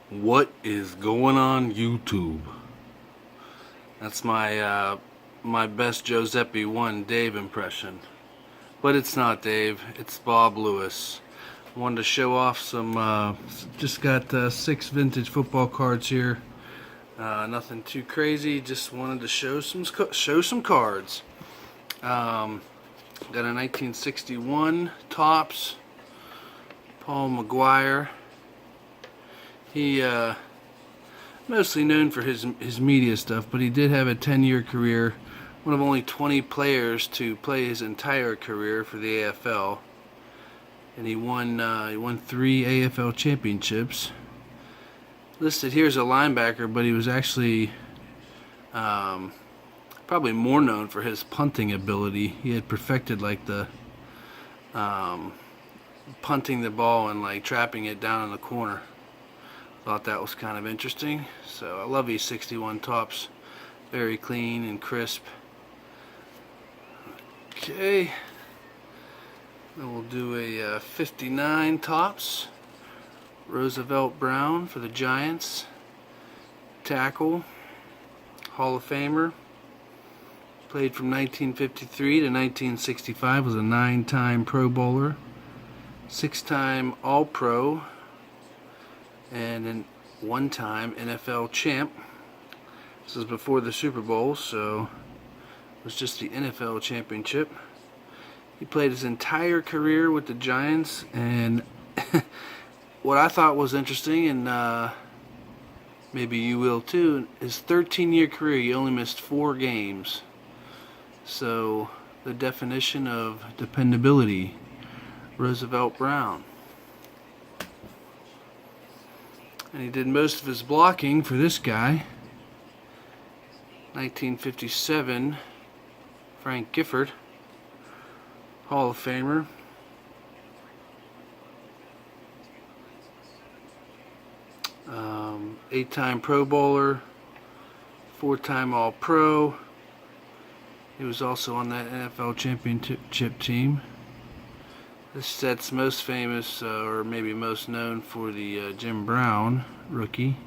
What is going on YouTube? That's my best Giuseppe 1 Dave impression. But it's not Dave, it's Bob Lewis. Wanted to show off some, just got 6 vintage football cards here. Nothing too crazy, just wanted to show some cards. Got a 1961 Topps, Paul McGuire. He mostly known for his media stuff, but he did have a 10-year career. One of only 20 players to play his entire career for the AFL, and he won 3 AFL championships. Listed here as a linebacker, but he was actually probably more known for his punting ability. He had perfected like the punting the ball and like trapping it down in the corner. Thought that was kind of interesting. So I love these 61 Topps. Very clean and crisp. Okay. Then we'll do a 59 Topps. Roosevelt Brown for the Giants. Tackle. Hall of Famer. Played from 1953 to 1965. Was a 9-time Pro Bowler. 6-time All-Pro. And then 1-time NFL champ. This is before the Super Bowl, so it was just the NFL championship. He played his entire career with the Giants, and what I thought was interesting, and maybe you will too, his 13-year career, he only missed 4 games. So the definition of dependability, Roosevelt Brown. And he did most of his blocking for this guy. 1957, Frank Gifford, Hall of Famer. Um, 8-time Pro Bowler, 4-time All-Pro. He was also on that NFL championship team. This set's most famous, or maybe most known for the Jim Brown rookie.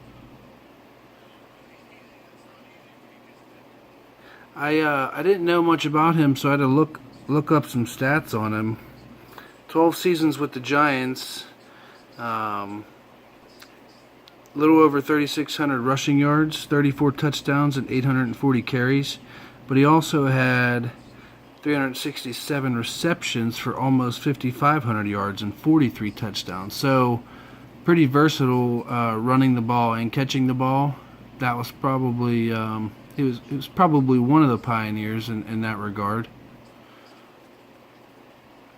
I didn't know much about him, so I had to look up some stats on him. 12 seasons with the Giants, little over 3,600 rushing yards, 34 touchdowns, and 840 carries. But he also had 367 receptions for almost 5,500 yards and 43 touchdowns. So pretty versatile, running the ball and catching the ball. That was probably he was probably one of the pioneers in that regard.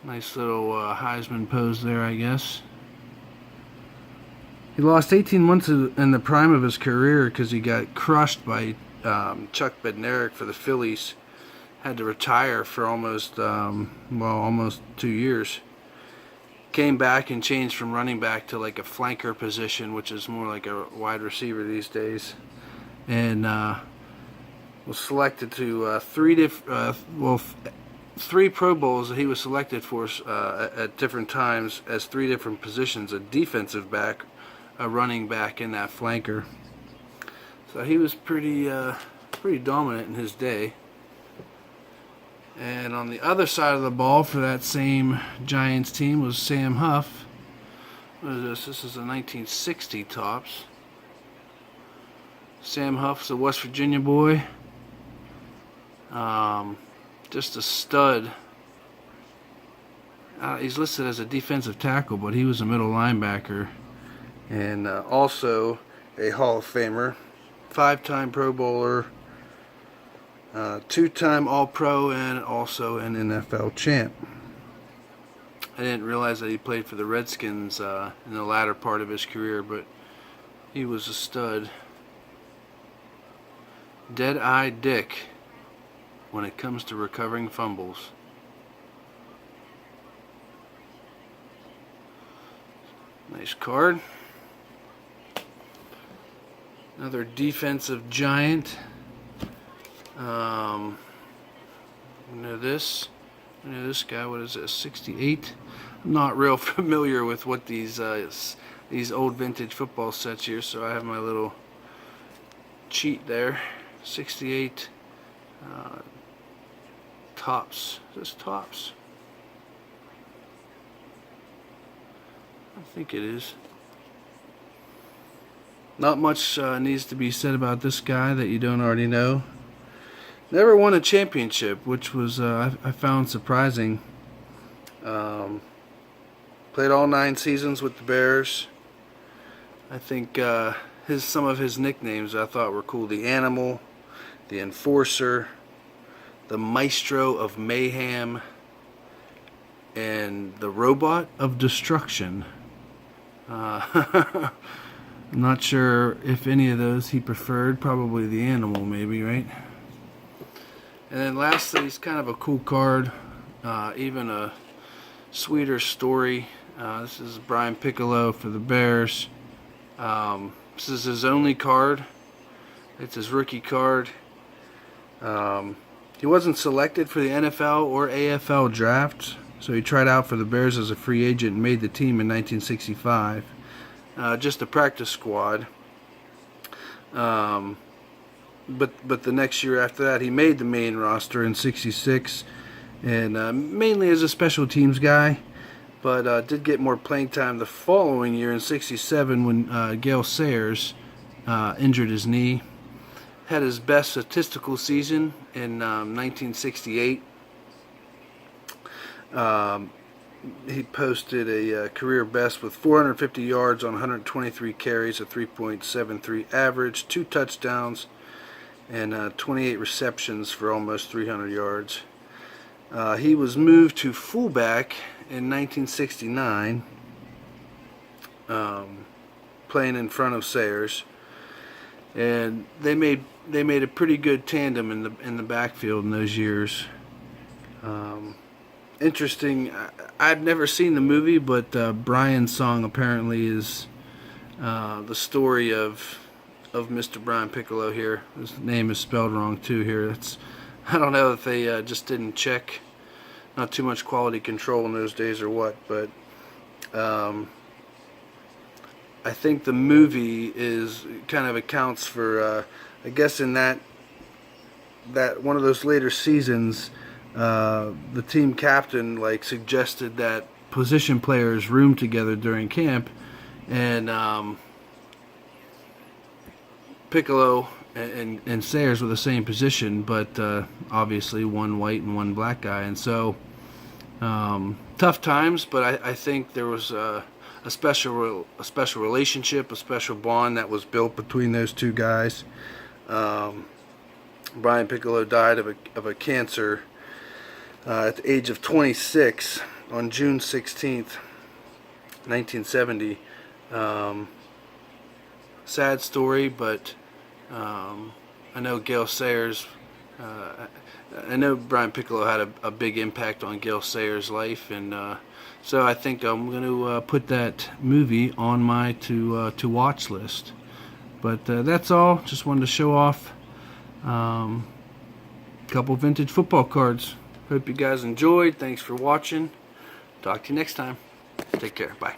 Nice little Heisman pose there, I guess. He lost 18 months in the prime of his career because he got crushed by Chuck Bednarik for the Phillies. Had to retire for almost 2 years. Came back and changed from running back to like a flanker position, which is more like a wide receiver these days. And was selected to 3 Pro Bowls that he was selected for at different times as 3 different positions: a defensive back, a running back, and that flanker. So he was pretty dominant in his day. And on the other side of the ball for that same Giants team was Sam Huff. What is this? This is a 1960 Topps. Sam Huff's a West Virginia boy. Just a stud. He's listed as a defensive tackle, but he was a middle linebacker. And also a Hall of Famer. 5-time Pro Bowler. 2-time All-Pro, and also an NFL champ. I didn't realize that he played for the Redskins in the latter part of his career, but he was a stud. Dead-Eye Dick when it comes to recovering fumbles. Nice card. Another defensive giant. You know this guy, what is this, 68? I'm not real familiar with what these these old vintage football sets here, so I have my little cheat there. 68 Tops. Is this Tops? I think it is. Not much needs to be said about this guy that you don't already know. Never won a championship, which was I found surprising. Played all 9 seasons with the Bears. I think some of his nicknames I thought were cool. The Animal, the Enforcer, the Maestro of Mayhem, and the Robot of Destruction. I'm not sure if any of those he preferred. Probably the Animal, maybe, right? And then lastly, he's kind of a cool card, even a sweeter story. This is Brian Piccolo for the Bears. This is his only card. It's his rookie card. He wasn't selected for the NFL or AFL drafts, so he tried out for the Bears as a free agent and made the team in 1965. Just a practice squad. But the next year after that, he made the main roster in '66, and mainly as a special teams guy. But did get more playing time the following year in '67 when Gale Sayers injured his knee. Had his best statistical season in 1968. He posted a career best with 450 yards on 123 carries, a 3.73 average, 2 touchdowns, and 28 receptions for almost 300 yards. He was moved to fullback in 1969, playing in front of Sayers, and they made a pretty good tandem in the backfield in those years. Interesting. I've never seen the movie, but Brian's song apparently is the story of Mr. Brian Piccolo here. His name is spelled wrong too here. I don't know if they just didn't check. Not too much quality control in those days or what, but I think the movie is kind of accounts for I guess in that one of those later seasons, the team captain suggested that position players room together during camp, and Piccolo and Sayers were the same position, but obviously one white and one black guy, and so tough times. But I think there was a special relationship, a special bond that was built between those two guys. Brian Piccolo died of a cancer at the age of 26 on June 16th, 1970. Sad story, but I know Gale Sayers, I know Brian Piccolo had a big impact on Gale Sayers' life, and so I think I'm going to put that movie on my to watch list. But that's all. Just wanted to show off a couple vintage football cards. Hope you guys enjoyed. Thanks for watching. Talk to you next time. Take care. Bye.